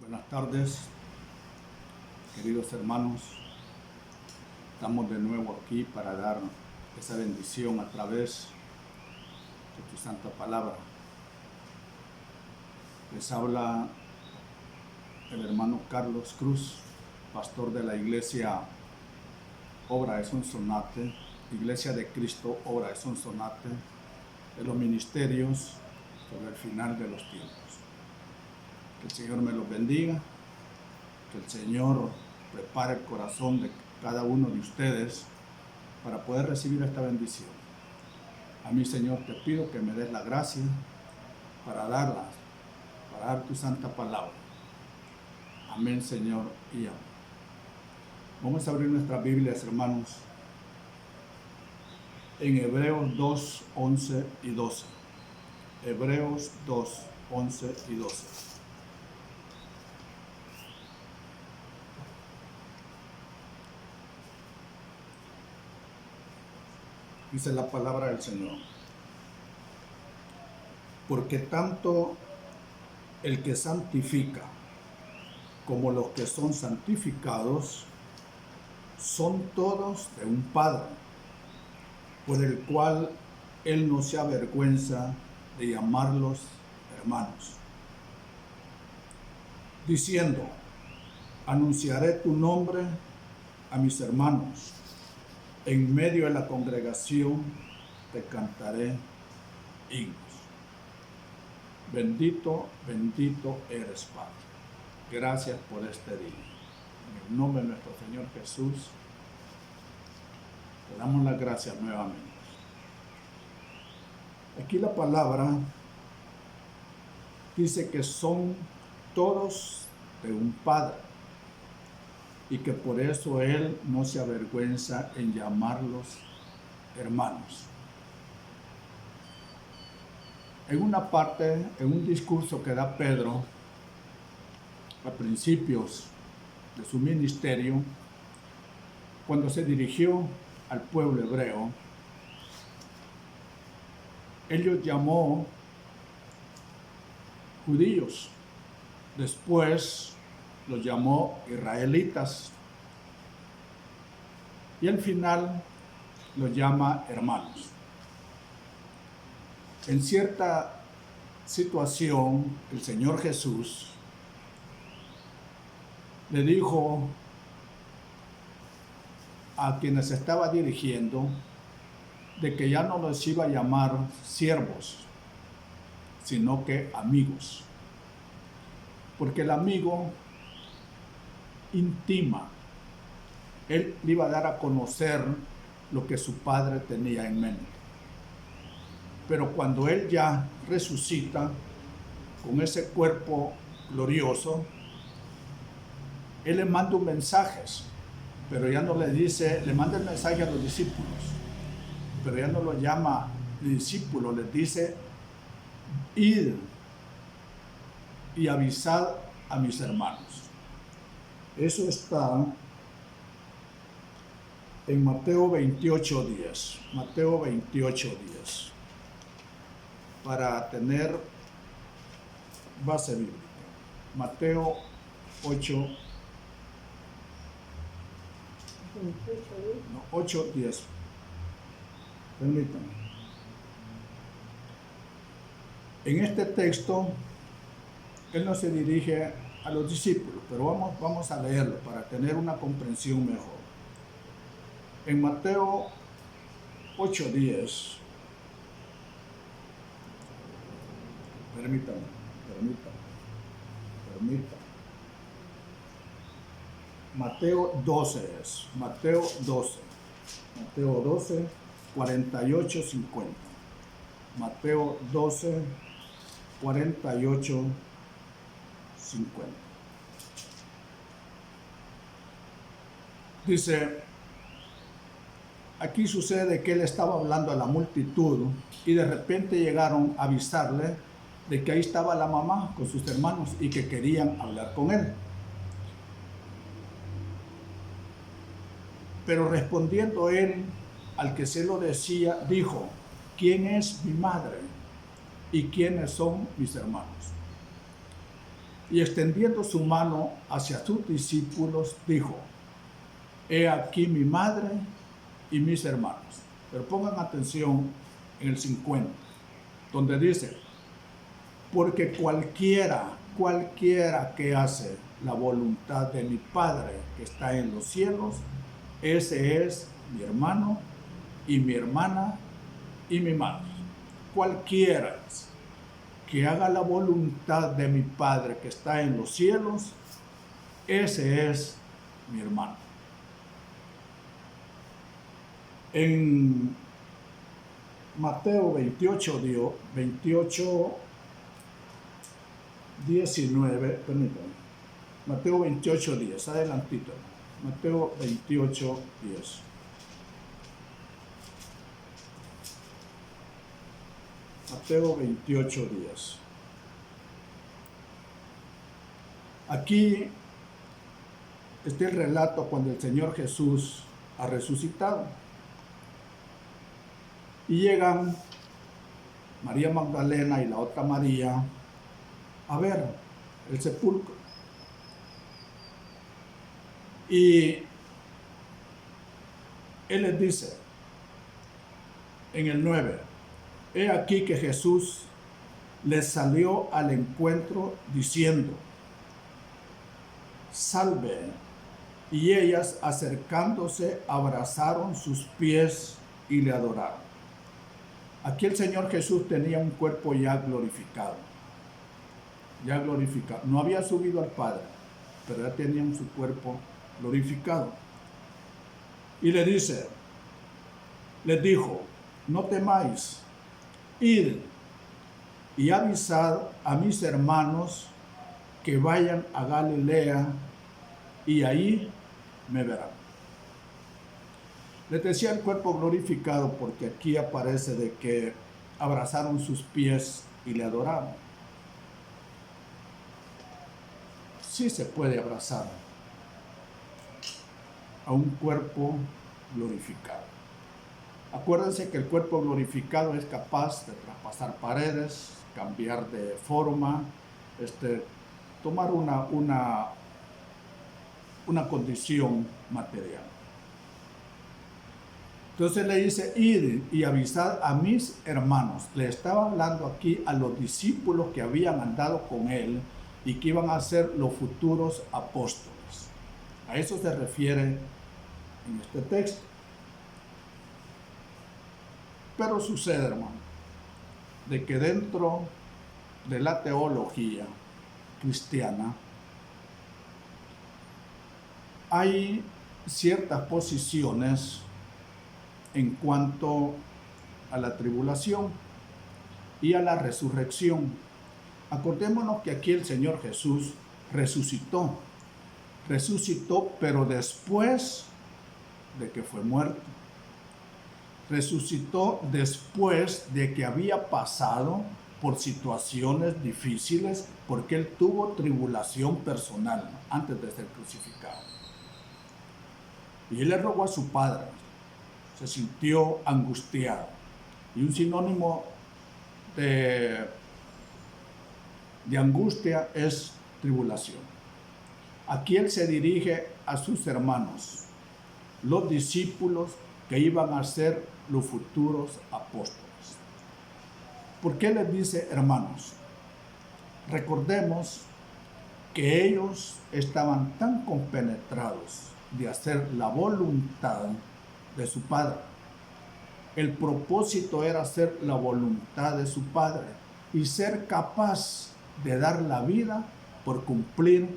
Buenas tardes, queridos hermanos. Estamos de nuevo aquí para dar esa bendición a través de tu santa palabra. Les habla el hermano Carlos Cruz, pastor de la iglesia Obra de Sonsonate, Iglesia de Cristo Obra de Sonsonate, de los ministerios sobre el final de los tiempos. Que el Señor me los bendiga, que el Señor prepare el corazón de cada uno de ustedes para poder recibir esta bendición. A mí, Señor, te pido que me des la gracia para darla, para dar tu santa palabra. Amén, Señor, y amén. Vamos a abrir nuestras Biblias, hermanos, en Hebreos 2, 11 y 12. Hebreos 2, 11 y 12. Dice la palabra del Señor: porque tanto el que santifica como los que son santificados son todos de un Padre, por el cual Él no se avergüenza de llamarlos hermanos, diciendo: anunciaré tu nombre a mis hermanos, en medio de la congregación te cantaré himnos. Bendito, bendito eres, Padre. Gracias por este día. En el nombre de nuestro Señor Jesús, te damos las gracias nuevamente. Aquí la palabra dice que son todos de un Padre y que por eso Él no se avergüenza en llamarlos hermanos. En una parte, en un discurso que da Pedro a principios de su ministerio, cuando se dirigió al pueblo hebreo, Él los llamó judíos, después los llamó israelitas y al final los llama hermanos. En cierta situación, el Señor Jesús le dijo a quienes estaba dirigiendo de que ya no los iba a llamar siervos, sino que amigos. Porque el amigo intima. Él le iba a dar a conocer lo que su padre tenía en mente. Pero cuando Él ya resucita con ese cuerpo glorioso, Él le manda un mensaje, pero ya no le dice, le manda el mensaje a los discípulos, pero ya no lo llama discípulos, les dice: id y avisad a mis hermanos. Eso está en Mateo 28:10. Mateo 28:10. Para tener base bíblica. Mateo 8:10. Permítanme. En este texto, Él no se dirige a los discípulos, pero vamos a leerlo para tener una comprensión mejor. En Mateo 8:10, permítanme. Mateo 12 es. Mateo 12, 48, 50. Mateo 12, 48, 50. Dice, aquí sucede que Él estaba hablando a la multitud y de repente llegaron a avisarle de que ahí estaba la mamá con sus hermanos y que querían hablar con Él. Pero respondiendo Él al que se lo decía, dijo: ¿quién es mi madre y quiénes son mis hermanos? y extendiendo su mano hacia sus discípulos, dijo: He aquí mi madre y mis hermanos. Pero pongan atención en el 50, donde dice: porque cualquiera que hace la voluntad de mi Padre que está en los cielos, ese es mi hermano y mi hermana y mi madre. Cualquiera que haga la voluntad de mi Padre que está en los cielos, ese es mi hermano. En Mateo 28, 19, permítanme. Mateo 28, 10, adelantito. Mateo 28, 10. Mateo 28, 10. Aquí está el relato cuando el Señor Jesús ha resucitado. Y llegan María Magdalena y la otra María a ver el sepulcro. Y Él les dice en el 9, he aquí que Jesús les salió al encuentro diciendo: salve. Y ellas, acercándose, abrazaron sus pies y le adoraron. Aquí el Señor Jesús tenía un cuerpo ya glorificado. Ya glorificado. No había subido al Padre, pero ya tenían su cuerpo glorificado. Y les dijo: no temáis, id y avisad a mis hermanos que vayan a Galilea y ahí me verán. Les decía el cuerpo glorificado porque aquí aparece de que abrazaron sus pies y le adoraron. Sí se puede abrazar a un cuerpo glorificado. Acuérdense que el cuerpo glorificado es capaz de traspasar paredes, cambiar de forma, tomar una condición material. Entonces le dice: id y avisad a mis hermanos. Le estaba hablando aquí a los discípulos que habían andado con él y que iban a ser los futuros apóstoles. A eso se refiere en este texto. Pero sucede, hermano, de que dentro de la teología cristiana hay ciertas posiciones en cuanto a la tribulación y a la resurrección. Acordémonos que aquí el Señor Jesús resucitó, pero después de que fue muerto. Resucitó después de que había pasado por situaciones difíciles, porque Él tuvo tribulación personal antes de ser crucificado. Y Él le rogó a su Padre, se sintió angustiado. Y un sinónimo de angustia es tribulación. Aquí Él se dirige a sus hermanos, los discípulos que iban a ser los futuros apóstoles. ¿Por qué les dice hermanos? Recordemos que ellos estaban tan compenetrados de hacer la voluntad de su Padre. El propósito era hacer la voluntad de su Padre y ser capaz de dar la vida por cumplir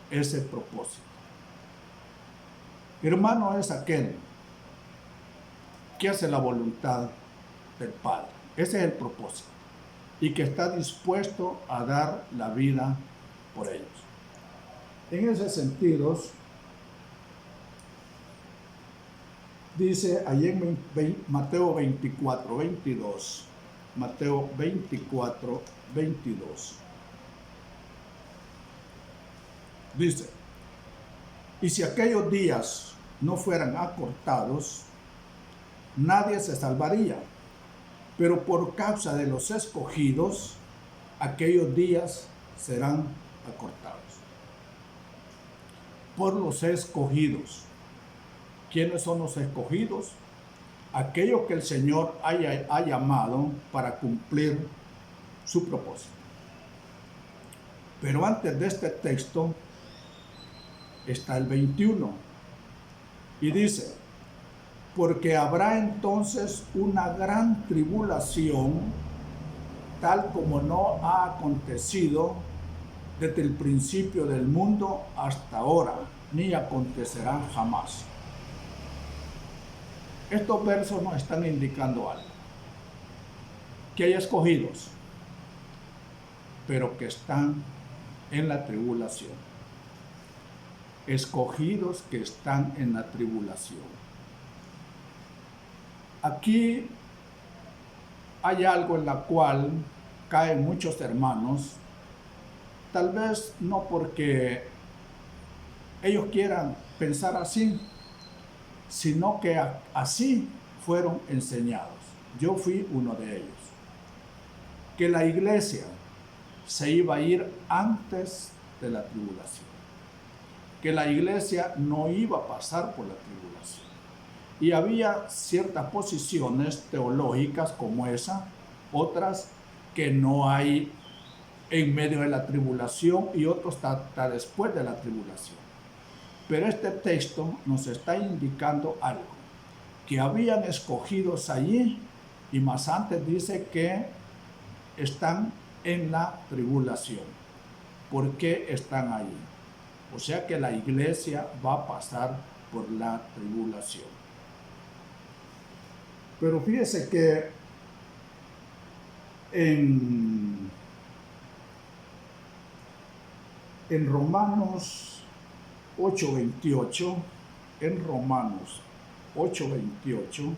ese propósito. Hermano es aquel que hace la voluntad del Padre. Ese es el propósito. Y que está dispuesto a dar la vida por ellos. En ese sentido, dice allí en Mateo 24, 22. Mateo 24, 22. Dice: y si aquellos días no fueran acortados, nadie se salvaría, pero por causa de los escogidos, aquellos días serán acortados. por los escogidos. ¿Quiénes son los escogidos? Aquellos que el Señor ha llamado para cumplir su propósito. Pero antes de este texto está el 21 y dice: porque habrá entonces una gran tribulación, tal como no ha acontecido desde el principio del mundo hasta ahora, ni acontecerá jamás. Estos versos nos están indicando algo: que hay escogidos, pero que están en la tribulación. Escogidos que están en la tribulación. Aquí hay algo en la cual caen muchos hermanos, tal vez no porque ellos quieran pensar así, sino que así fueron enseñados. Yo fui uno de ellos. Que la iglesia se iba a ir antes de la tribulación. Que la iglesia no iba a pasar por la tribulación. Y había ciertas posiciones teológicas como esa, otras que no hay en medio de la tribulación y otros hasta después de la tribulación. Pero este texto nos está indicando algo, que habían escogidos allí, y más antes dice que están en la tribulación. ¿Por qué están allí? O sea que la iglesia va a pasar por la tribulación. Pero fíjese que en Romanos 8:28, en Romanos 8:28,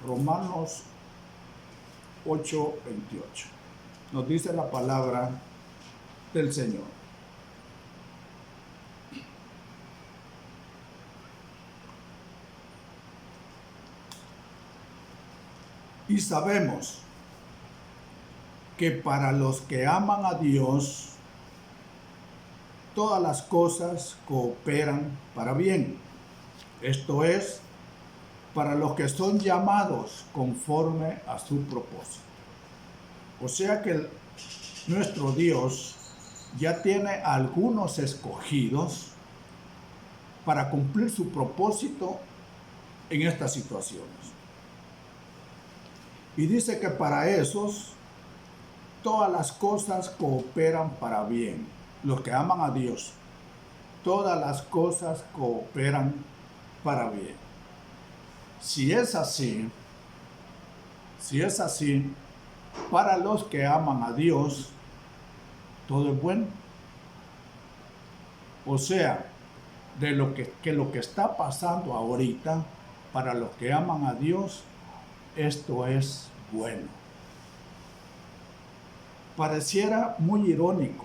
Romanos 8:28, nos dice la palabra del Señor: y sabemos que para los que aman a Dios, todas las cosas cooperan para bien. Esto es, para los que son llamados conforme a su propósito. O sea que nuestro Dios ya tiene algunos escogidos para cumplir su propósito en estas situaciones. Y dice que para esos todas las cosas cooperan para bien. Los que aman a Dios, todas las cosas cooperan para bien. Si es así, para los que aman a Dios, todo es bueno. O sea, de lo que está pasando ahorita, para los que aman a Dios, esto es bueno. Pareciera muy irónico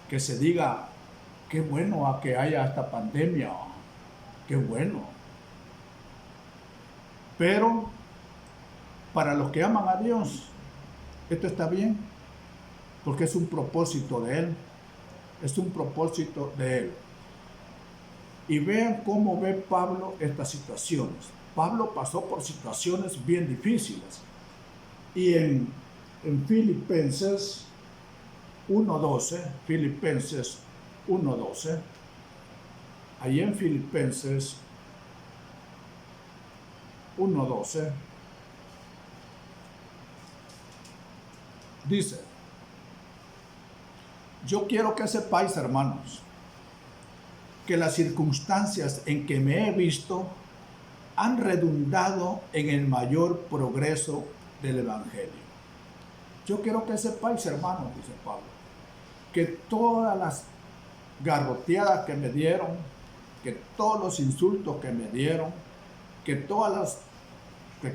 que se diga: qué bueno a que haya esta pandemia, qué bueno. Pero para los que aman a Dios, esto está bien, porque es un propósito de Él. Es un propósito de Él. Y vean cómo ve Pablo estas situaciones. Pablo pasó por situaciones bien difíciles. Y en Filipenses 1:12, ahí en Filipenses 1:12, dice: yo quiero que sepáis, hermanos, que las circunstancias en que me he visto han redundado en el mayor progreso del Evangelio. Yo quiero que sepáis, hermanos, dice Pablo, que todas las garroteadas que me dieron, que todos los insultos que me dieron, que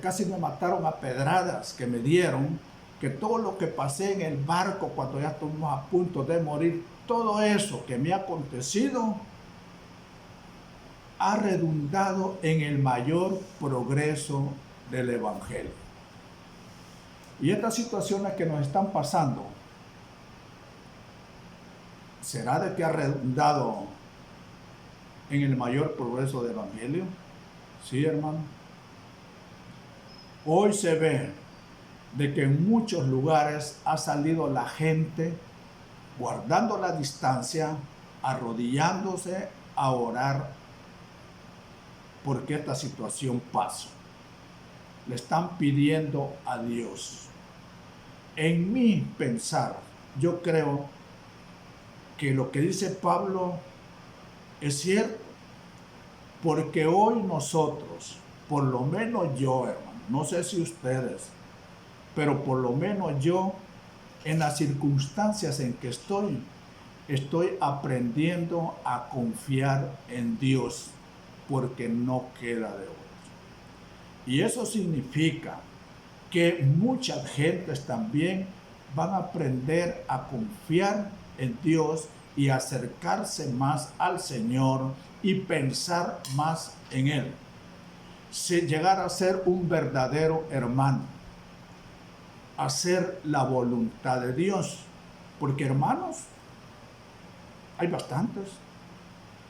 casi me mataron a pedradas que me dieron, que todo lo que pasé en el barco cuando ya estuvimos a punto de morir, todo eso que me ha acontecido ha redundado en el mayor progreso del Evangelio. Y estas situaciones que nos están pasando ¿Será de que ha redundado en el mayor progreso del Evangelio? Sí, hermano. Hoy se ve de que en muchos lugares ha salido la gente guardando la distancia, arrodillándose a orar porque esta situación pase. Le están pidiendo a Dios. En mi pensar, yo creo que lo que dice Pablo es cierto, porque hoy nosotros, por lo menos yo, hermano, no sé si ustedes, pero por lo menos yo, en las circunstancias en que estoy aprendiendo a confiar en Dios, porque no queda de otro. Y eso significa que muchas gentes también van a aprender a confiar en Dios y acercarse más al Señor y pensar más en Él. Llegar a ser un verdadero hermano, hacer la voluntad de Dios. Porque hermanos, hay bastantes.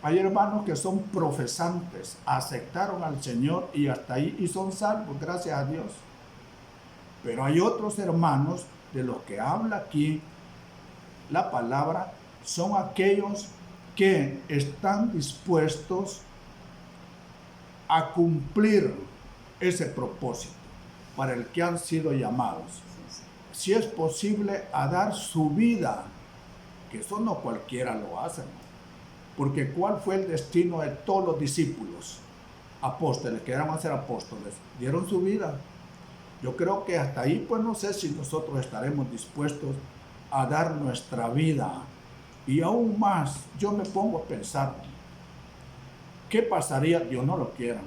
Hay hermanos que son profesantes, aceptaron al Señor y hasta ahí y son salvos, gracias a Dios. Pero hay otros hermanos de los que habla aquí la palabra, son aquellos que están dispuestos a cumplir ese propósito para el que han sido llamados. Si es posible, a dar su vida, que eso no cualquiera lo hace, ¿no? Porque ¿cuál fue el destino de todos los discípulos apóstoles que eran a ser apóstoles? Dieron su vida. Yo creo que hasta ahí, pues no sé si nosotros estaremos dispuestos a dar nuestra vida. Y aún más, yo me pongo a pensar, ¿qué pasaría? Dios no lo quiera.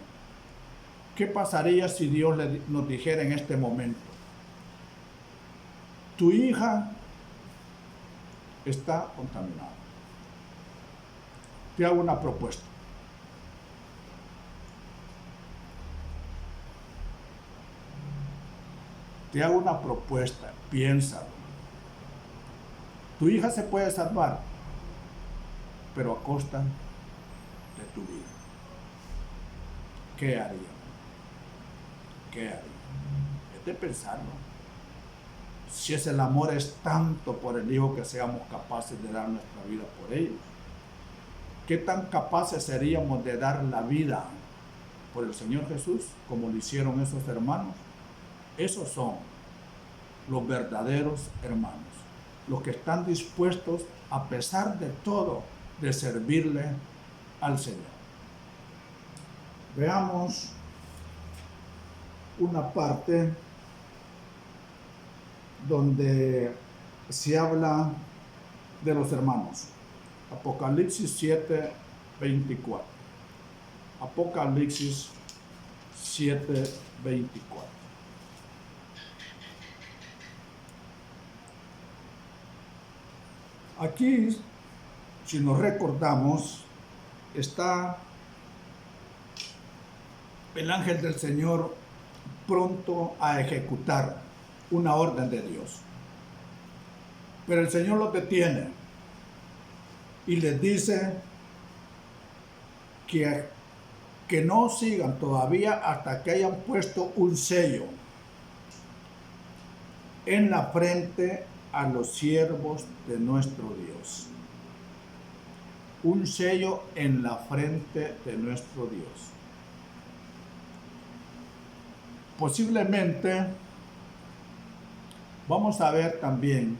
¿Qué pasaría si Dios nos dijera en este momento: tu hija está contaminada? Te hago una propuesta. Te hago una propuesta, piénsalo. Tu hija se puede salvar, pero a costa de tu vida. ¿Qué haría? ¿Qué haría? Es de pensarlo. Si es el amor es tanto por el Hijo que seamos capaces de dar nuestra vida por ellos. ¿Qué tan capaces seríamos de dar la vida por el Señor Jesús como lo hicieron esos hermanos? Esos son los verdaderos hermanos, los que están dispuestos, a pesar de todo, de servirle al Señor. Veamos una parte donde se habla de los hermanos. Apocalipsis 7, 24. Apocalipsis 7, 24. Aquí, si nos recordamos, está el ángel del Señor pronto a ejecutar una orden de Dios. Pero el Señor los detiene y les dice que no sigan todavía hasta que hayan puesto un sello en la frente a los siervos de nuestro Dios. Un sello en la frente de nuestro Dios. Posiblemente vamos a ver también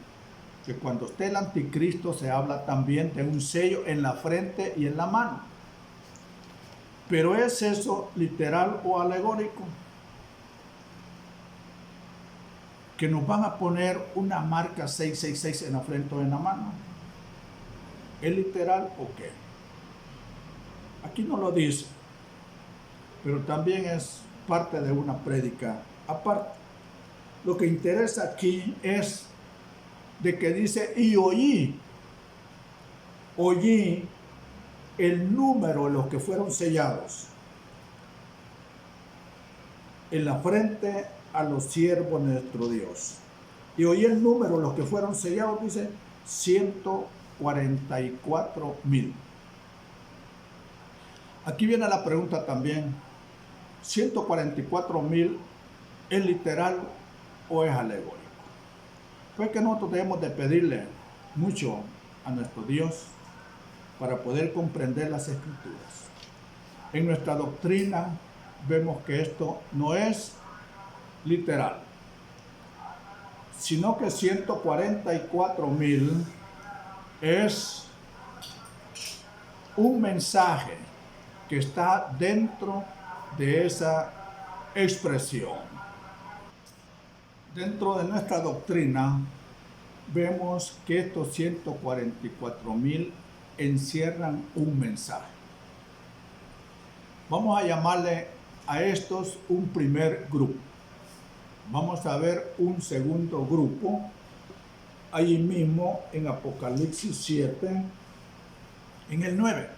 que cuando esté el anticristo se habla también de un sello en la frente y en la mano. Pero ¿es eso literal o alegórico? Que nos van a poner una marca 666 en la frente o en la mano. ¿Es literal o qué? Aquí no lo dice, pero también es parte de una prédica aparte. Lo que interesa aquí es de que dice: y oí el número de los que fueron sellados en la frente a los siervos de nuestro Dios. Y oí el número de los que fueron sellados, dice 144,000. 144,000. Aquí viene la pregunta también, ¿144,000 es literal o es alegórico? Pues que nosotros debemos de pedirle mucho a nuestro Dios para poder comprender las Escrituras. En nuestra doctrina vemos que esto no es literal, sino que 144,000 es un mensaje que está dentro de esa expresión. Dentro de nuestra doctrina vemos que estos 144,000 encierran un mensaje. Vamos a llamarle a estos un primer grupo. Vamos a ver un segundo grupo allí mismo en Apocalipsis 7, en el 9.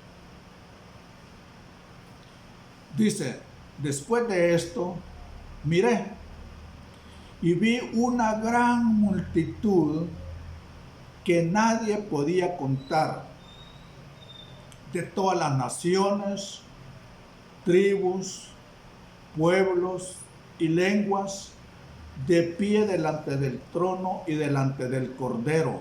Dice, después de esto, miré y vi una gran multitud que nadie podía contar, de todas las naciones, tribus, pueblos y lenguas, de pie delante del trono y delante del Cordero,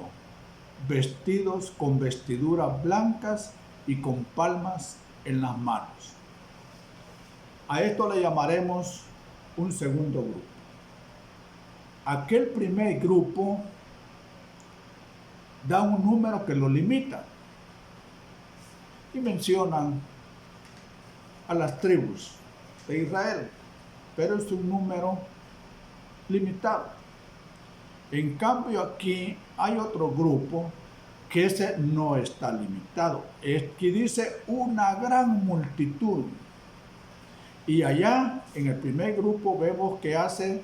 vestidos con vestiduras blancas y con palmas en las manos. A esto le llamaremos un segundo grupo. Aquel primer grupo da un número que lo limita y mencionan a las tribus de Israel, pero es un número limitado. En cambio aquí hay otro grupo que ese no está limitado. Aquí dice una gran multitud. Y allá en el primer grupo vemos que hace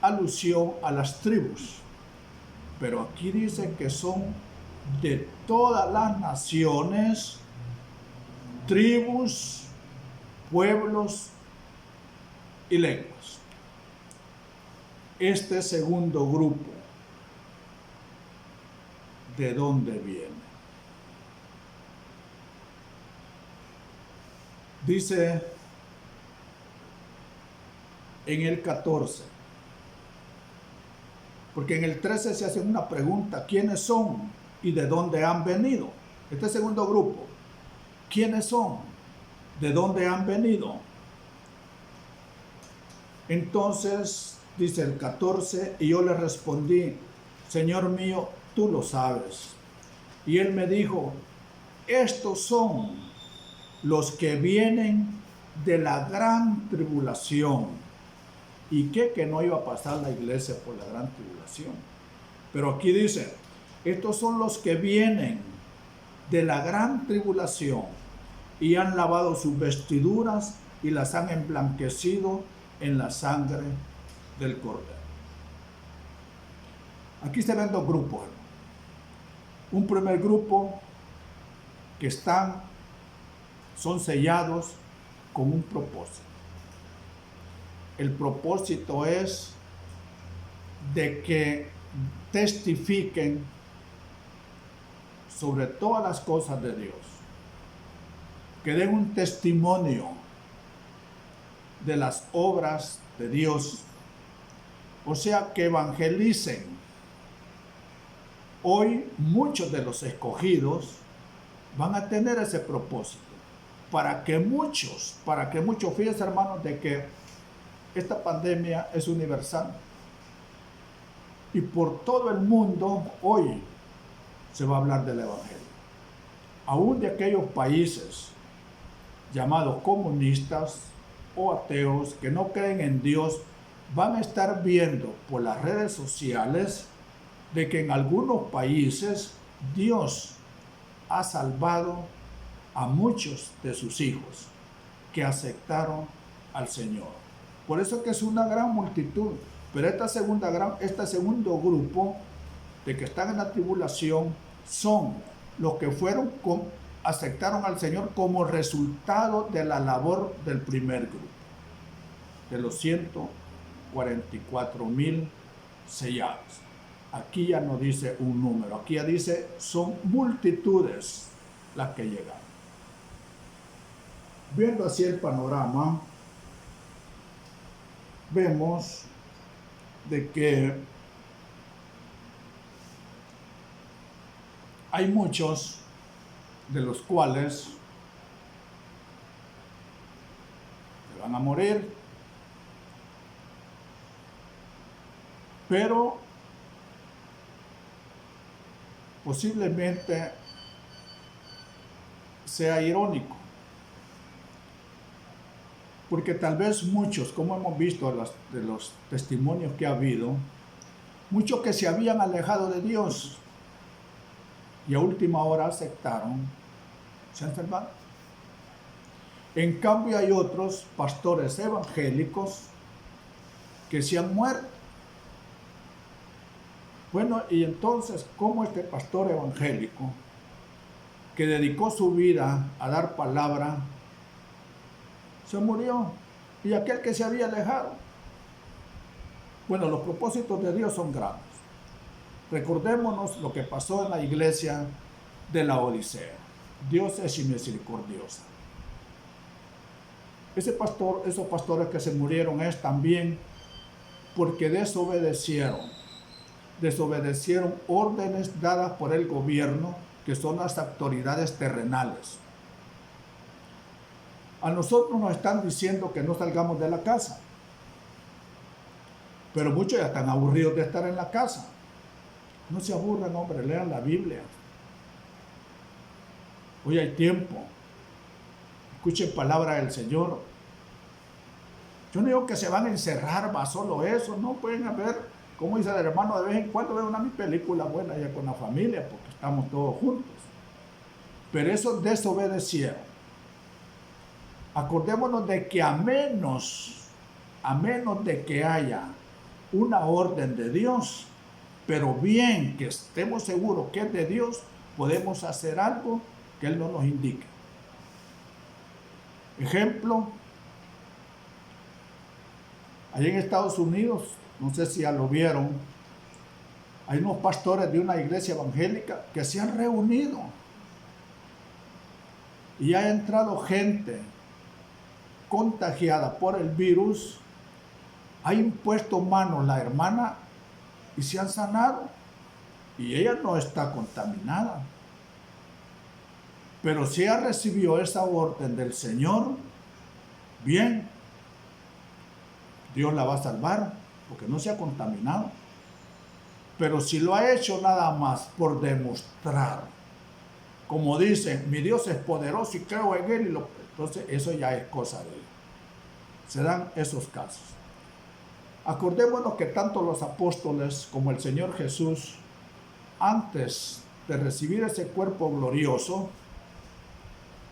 alusión a las tribus. Pero aquí dice que son de todas las naciones, tribus, pueblos y lenguas. Este segundo grupo, ¿de dónde viene? Dice en el 14, porque en el 13 se hace una pregunta, ¿quiénes son y de dónde han venido? Este segundo grupo, ¿quiénes son? ¿De dónde han venido? Entonces dice el 14, y yo le respondí, Señor mío, tú lo sabes. Y él me dijo, estos son los que vienen de la gran tribulación. ¿Y qué? Que no iba a pasar la iglesia por la gran tribulación. Pero aquí dice, estos son los que vienen de la gran tribulación y han lavado sus vestiduras y las han emblanquecido en la sangre del Cordero. Aquí se ven dos grupos. Un primer grupo que son sellados con un propósito. El propósito es de que testifiquen sobre todas las cosas de Dios, que den un testimonio de las obras de Dios, o sea, que evangelicen. Hoy muchos de los escogidos van a tener ese propósito, para que muchos, fíjense hermanos, de que esta pandemia es universal y por todo el mundo hoy se va a hablar del evangelio. Aún de aquellos países llamados comunistas o ateos que no creen en Dios, van a estar viendo por las redes sociales de que en algunos países Dios ha salvado a muchos de sus hijos que aceptaron al Señor. Por eso que es una gran multitud. Pero este segundo grupo de que están en la tribulación son los que aceptaron al Señor como resultado de la labor del primer grupo, de los 144,000 sellados. Aquí ya no dice un número, aquí ya dice son multitudes las que llegan. Viendo así el panorama, vemos de que hay muchos de los cuales se van a morir, pero posiblemente sea irónico, porque tal vez muchos, como hemos visto de los testimonios que ha habido, muchos que se habían alejado de Dios y a última hora aceptaron, se han salvado. En cambio hay otros pastores evangélicos que se han muerto. Bueno, y entonces, ¿cómo este pastor evangélico que dedicó su vida a dar palabra se murió? Y aquel que se había alejado. Bueno, los propósitos de Dios son grandes. Recordémonos lo que pasó en la iglesia de la Odisea. Dios es misericordioso. Esos pastores que se murieron es también porque desobedecieron órdenes dadas por el gobierno, que son las autoridades terrenales. A nosotros nos están diciendo que no salgamos de la casa, pero muchos ya están aburridos de estar en la casa. No se aburran, hombre, lean la Biblia. Hoy hay tiempo. Escuchen palabra del Señor. Yo no digo que se van a encerrar, va solo eso, no pueden haber, como dice el hermano, de vez en cuando ver una película buena ya con la familia, porque estamos todos juntos. Pero esos desobedecieron. Acordémonos de que a menos de que haya una orden de Dios, pero bien que estemos seguros que es de Dios, podemos hacer algo que Él no nos indique. Ejemplo, allá en Estados Unidos, no sé si ya lo vieron, hay unos pastores de una iglesia evangélica que se han reunido y ha entrado gente contagiada por el virus, ha impuesto manos la hermana y se han sanado, y ella no está contaminada, pero si ella recibió esa orden del Señor, bien, Dios la va a salvar porque no se ha contaminado. Pero si lo ha hecho nada más por demostrar, como dicen, mi Dios es poderoso y creo en Él, entonces eso ya es cosa de Él. Se dan esos casos. Acordémonos que tanto los apóstoles como el Señor Jesús, antes de recibir ese cuerpo glorioso,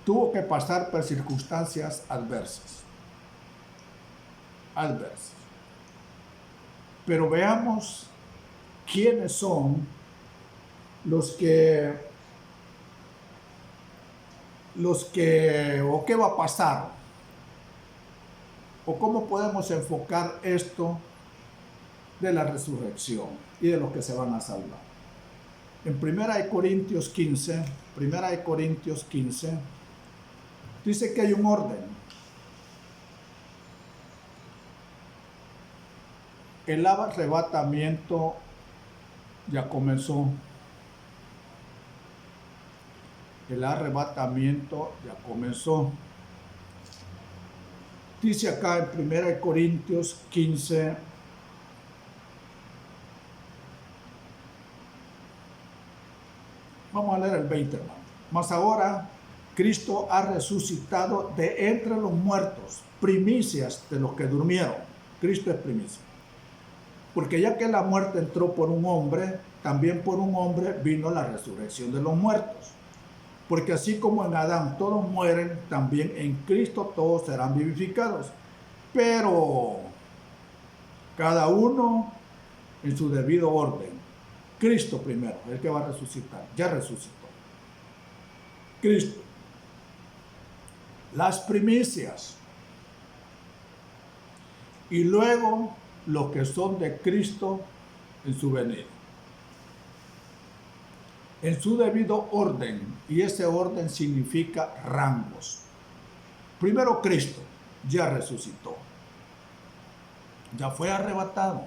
tuvo que pasar por circunstancias adversas. Pero veamos quiénes son o qué va a pasar, o cómo podemos enfocar esto de la resurrección y de los que se van a salvar. En 1 Corintios 15, dice que hay un orden. El arrebatamiento ya comenzó. Dice acá en 1 Corintios 15, vamos a leer el 20, hermano. Mas ahora Cristo ha resucitado de entre los muertos, primicias de los que durmieron. Cristo es primicia. Porque ya que la muerte entró por un hombre, también por un hombre vino la resurrección de los muertos. Porque así como en Adán todos mueren, también en Cristo todos serán vivificados. Pero cada uno en su debido orden. Cristo primero, el que va a resucitar, ya resucitó. Cristo. Las primicias. Y luego los que son de Cristo en su venida. en su debido orden, y ese orden significa rangos. Primero Cristo ya resucitó, ya fue arrebatado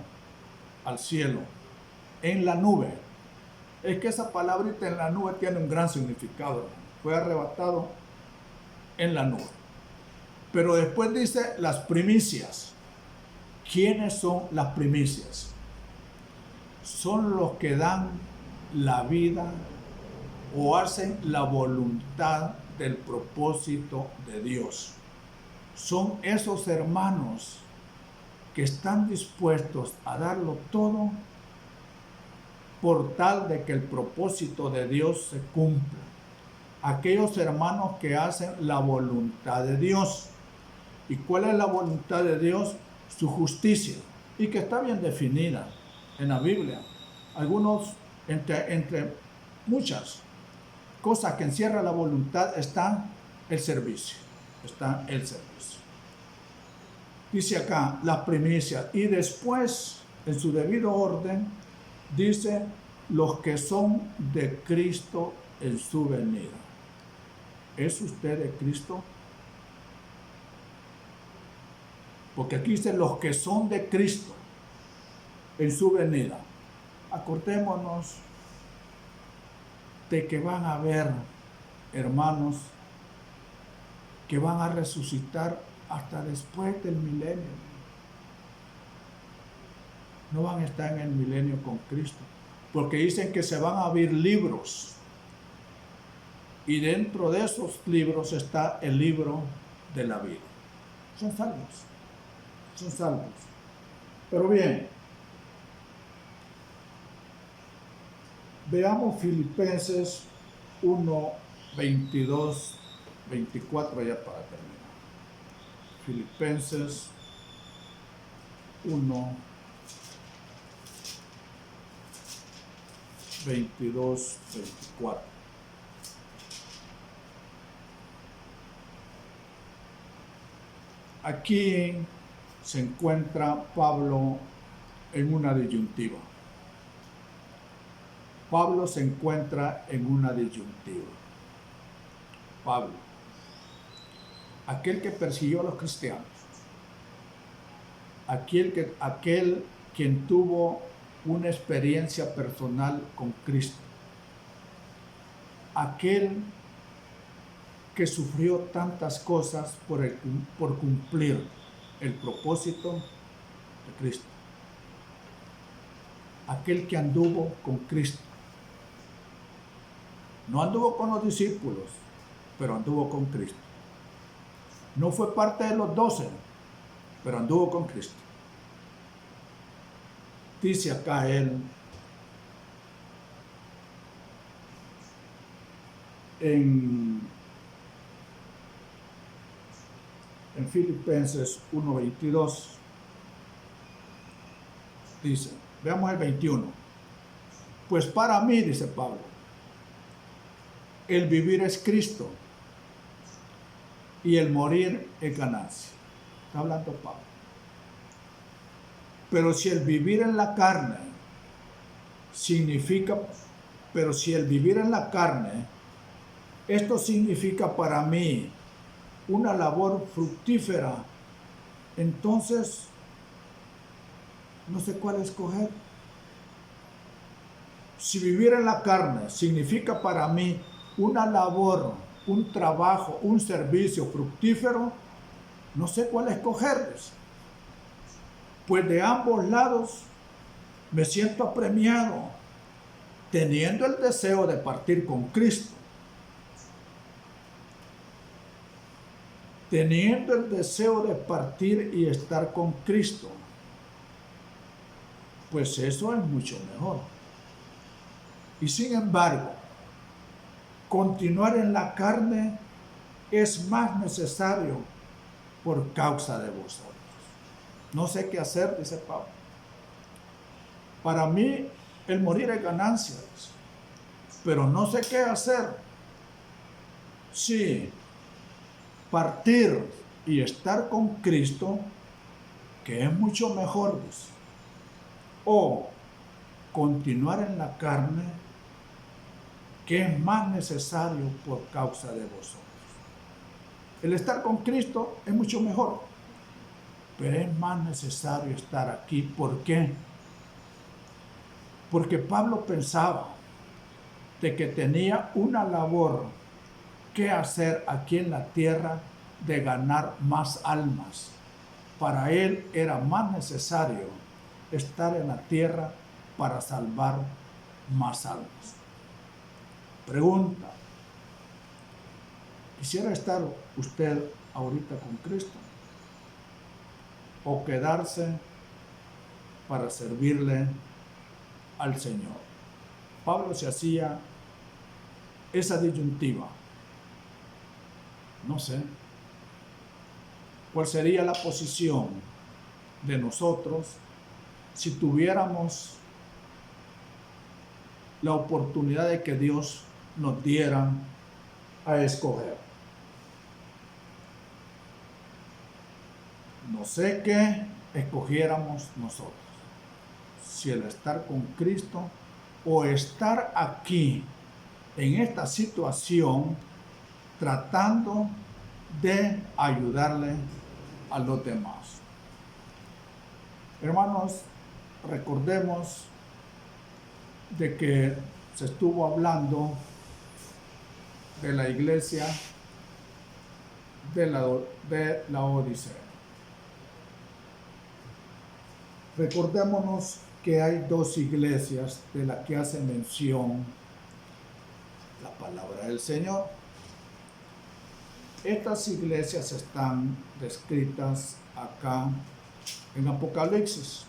al cielo en la nube. Es que esa palabrita en la nube tiene un gran significado. Fue arrebatado en la nube. Pero después dice las primicias. ¿Quiénes son las primicias? Son los que dan la vida o hacen la voluntad del propósito de Dios. Son esos hermanos que están dispuestos a darlo todo por tal de que el propósito de Dios se cumpla. Aquellos hermanos que hacen la voluntad de Dios. ¿Y cuál es la voluntad de Dios? Su justicia, y que está bien definida en la Biblia. Algunos, entre muchas cosas que encierra la voluntad, está el servicio. Está el servicio. Dice acá las primicias, y después, en su debido orden, dice los que son de Cristo en su venida. ¿Es usted de Cristo? Porque aquí dice los que son de Cristo en su venida. Acordémonos de que van a haber hermanos que van a resucitar hasta después del milenio. No van a estar en el milenio con Cristo, porque dicen que se van a abrir libros, y dentro de esos libros está el libro de la vida. Son salvos. Son salvos. Pero bien, veamos Filipenses 1, 22, 24 ya para terminar. Filipenses 1, 22, 24. Aquí se encuentra Pablo en una disyuntiva. Pablo se encuentra en una disyuntiva. Pablo, aquel que persiguió a los cristianos, aquel quien tuvo una experiencia personal con Cristo, aquel que sufrió tantas cosas por cumplir el propósito de Cristo, aquel que anduvo con Cristo. No anduvo con los discípulos, pero anduvo con Cristo. No fue parte de los 12, pero anduvo con Cristo. Dice acá él en Filipenses 1:22, dice, veamos el 21. Pues para mí, dice Pablo, el vivir es Cristo y el morir es ganancia. Está hablando Pablo. Pero si el vivir en la carne esto significa para mí una labor fructífera, entonces no sé cuál escoger. Si vivir en la carne significa para mí una labor, un trabajo, un servicio fructífero, no sé cuál escogerles. Pues de ambos lados me siento apremiado, teniendo el deseo de partir con Cristo. Teniendo el deseo de partir y estar con Cristo, pues eso es mucho mejor. Y sin embargo, continuar en la carne es más necesario por causa de vosotros. No sé qué hacer, dice Pablo. Para mí, el morir es ganancia, pero no sé qué hacer. Sí, partir y estar con Cristo, que es mucho mejor, dice, o continuar en la carne, que es más necesario por causa de vosotros. El estar con Cristo es mucho mejor, pero es más necesario estar aquí. ¿Por qué? Porque Pablo pensaba de que tenía una labor que hacer aquí en la tierra de ganar más almas. Para él era más necesario estar en la tierra para salvar más almas. Pregunta: ¿quisiera estar usted ahorita con Cristo o quedarse para servirle al Señor? Pablo se hacía esa disyuntiva. No sé cuál sería la posición de nosotros si tuviéramos la oportunidad de que Dios nos diera a escoger. No sé qué escogiéramos nosotros, si el estar con Cristo o estar aquí en esta situación tratando de ayudarle a los demás. Hermanos, recordemos de que se estuvo hablando de la iglesia de la Odisea. Recordémonos que hay dos iglesias de las que hace mención la palabra del Señor. Estas iglesias están descritas acá en Apocalipsis.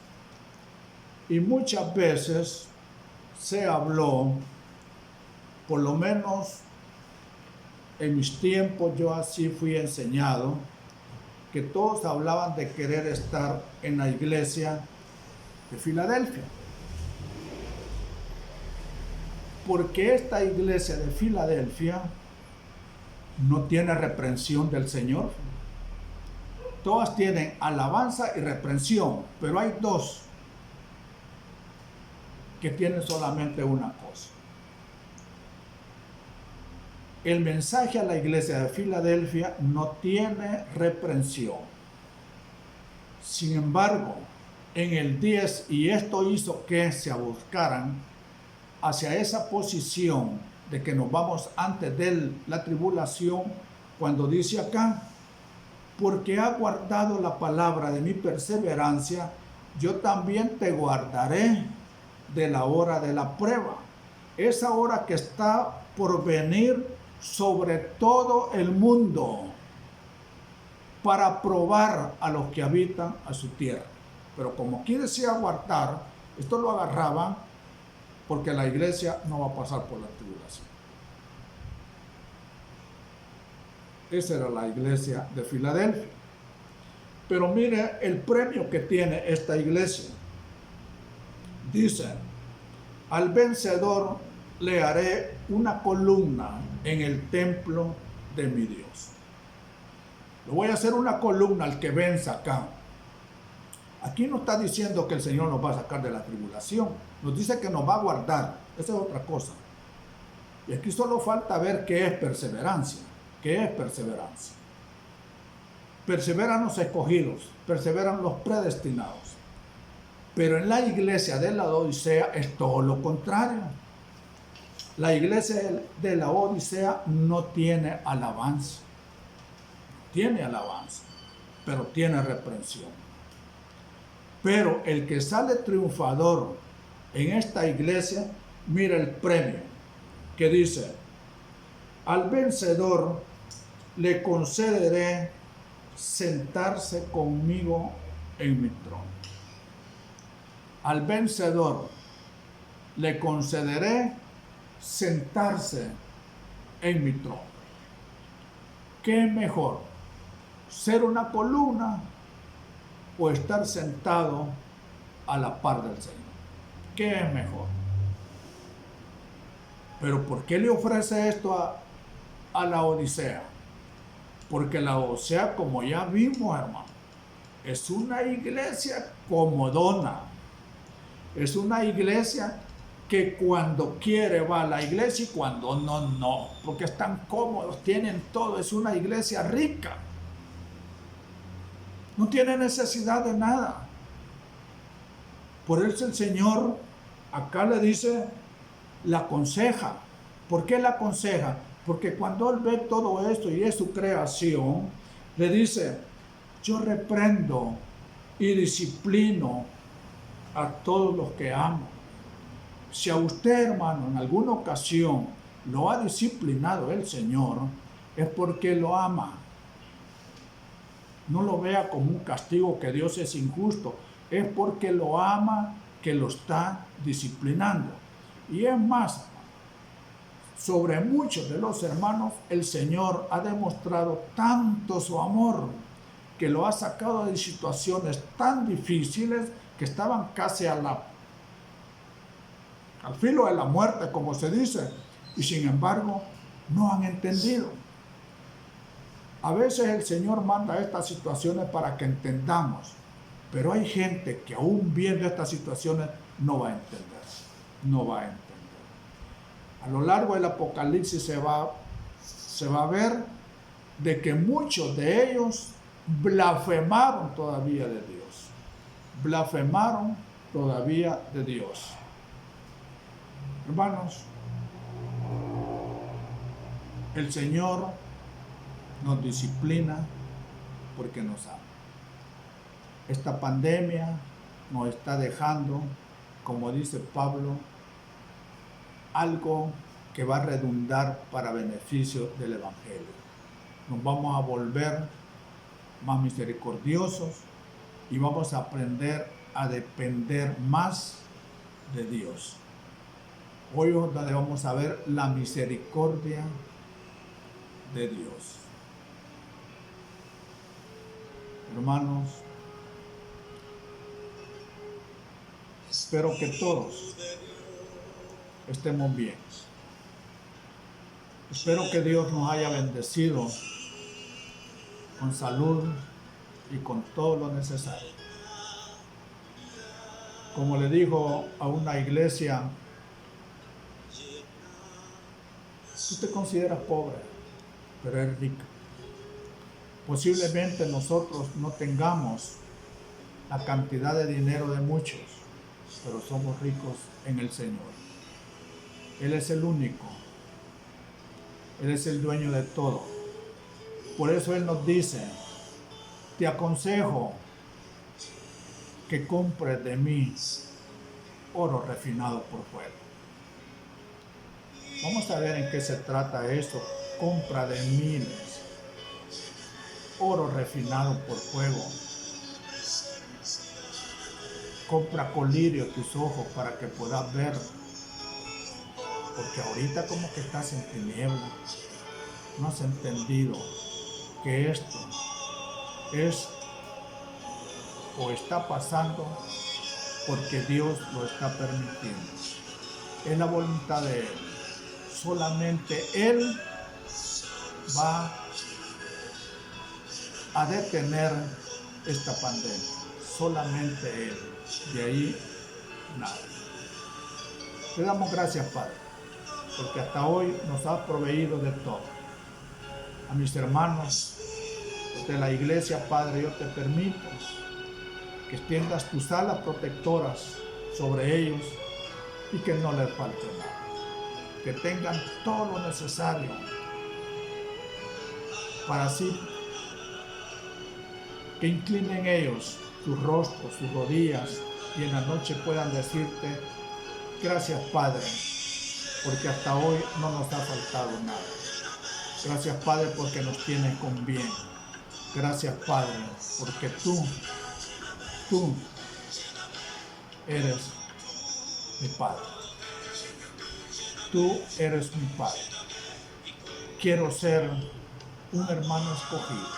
Y muchas veces se habló, por lo menos en mis tiempos yo así fui enseñado, que todos hablaban de querer estar en la iglesia de Filadelfia. Porque esta iglesia de Filadelfia no tiene reprensión del Señor. Todas tienen alabanza y reprensión, pero hay dos que tienen solamente una cosa. El mensaje a la iglesia de Filadelfia no tiene reprensión. Sin embargo, en el 10, y esto hizo que se buscaran hacia esa posición de que nos vamos antes de la tribulación, cuando dice acá: porque has guardado la palabra de mi perseverancia, yo también te guardaré de la hora de la prueba, esa hora que está por venir sobre todo el mundo, para probar a los que habitan a su tierra. Pero como aquí decía guardar, esto lo agarraban porque la iglesia no va a pasar por la tribulación. Esa era la iglesia de Filadelfia. Pero mire el premio que tiene esta iglesia. Dice: al vencedor le haré una columna en el templo de mi Dios. Le voy a hacer una columna al que venza acá. Aquí no está diciendo que el Señor nos va a sacar de la tribulación. Nos dice que nos va a guardar. Esa es otra cosa. Y aquí solo falta ver qué es perseverancia. ¿Qué es perseverancia? Perseveran los escogidos, perseveran los predestinados. Pero en la iglesia de la Odisea es todo lo contrario. La iglesia de la Odisea no tiene alabanza. Tiene alabanza, pero tiene reprensión. Pero el que sale triunfador en esta iglesia, mira el premio que dice: al vencedor le concederé sentarse conmigo en mi trono. Al vencedor le concederé sentarse en mi trono. ¿Qué es mejor? ¿Ser una columna o estar sentado a la par del Señor? ¿Qué es mejor? Pero ¿por qué le ofrece esto a la Odisea? Porque la Odisea, como ya vimos, hermano, es una iglesia comodona. Es una iglesia que cuando quiere va a la iglesia y cuando no, no, porque están cómodos, tienen todo, es una iglesia rica. No tiene necesidad de nada. Por eso el Señor acá le dice, la aconseja. ¿Por qué la aconseja? Porque cuando Él ve todo esto y es su creación, le dice, yo reprendo y disciplino a todos los que amo. Si a usted, hermano, en alguna ocasión lo ha disciplinado el Señor, es porque lo ama. No lo vea como un castigo que Dios es injusto, es porque lo ama que lo está disciplinando. Y es más, sobre muchos de los hermanos, el Señor ha demostrado tanto su amor que lo ha sacado de situaciones tan difíciles que estaban casi al filo de la muerte, como se dice, y sin embargo no han entendido. A veces el Señor manda estas situaciones para que entendamos, pero hay gente que aún viendo estas situaciones no va a entender, no va a entender. A lo largo del Apocalipsis se va a ver de que muchos de ellos blasfemaron todavía de Dios, blasfemaron todavía de Dios. Hermanos, el Señor nos disciplina porque nos ama. Esta pandemia nos está dejando, como dice Pablo, algo que va a redundar para beneficio del Evangelio. Nos vamos a volver más misericordiosos y vamos a aprender a depender más de Dios. Hoy es donde vamos a ver la misericordia de Dios. Hermanos, espero que todos estemos bien. Espero que Dios nos haya bendecido con salud y con todo lo necesario. Como le dijo a una iglesia, tú te consideras pobre, pero eres rico. Posiblemente nosotros no tengamos la cantidad de dinero de muchos, pero somos ricos en el Señor. Él es el único. Él es el dueño de todo. Por eso Él nos dice, te aconsejo que compres de mí oro refinado por fuego. Vamos a ver en qué se trata esto. Compra de mí oro refinado por fuego. Compra colirio tus ojos para que puedas ver. Porque ahorita como que estás en tinieblas. No has entendido que esto es o está pasando porque Dios lo está permitiendo. Es la voluntad de Él. Solamente Él va a detener esta pandemia. Solamente Él. De ahí nada. Te damos gracias, Padre, porque hasta hoy nos has proveído de todo. A mis hermanos de la iglesia, Padre, yo te permito que extiendas tus alas protectoras sobre ellos y que no les falte nada. Que tengan todo lo necesario para así que inclinen ellos sus rostros, sus rodillas y en la noche puedan decirte, gracias, Padre, porque hasta hoy no nos ha faltado nada. Gracias, Padre, porque nos tienes con bien. Gracias, Padre, porque tú eres mi Padre. Tú eres mi Padre. Quiero ser un hermano escogido.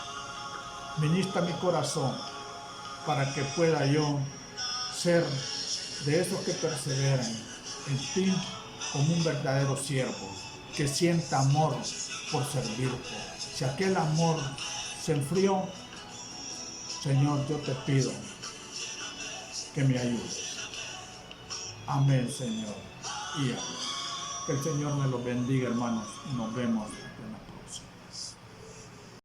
Ministra mi corazón para que pueda yo ser de esos que perseveran en ti como un verdadero siervo, que sienta amor por servirte. Si aquel amor se enfrió, Señor, yo te pido que me ayudes. Amén, Señor. y amén. Que el Señor me los bendiga, hermanos. Nos vemos en la próxima.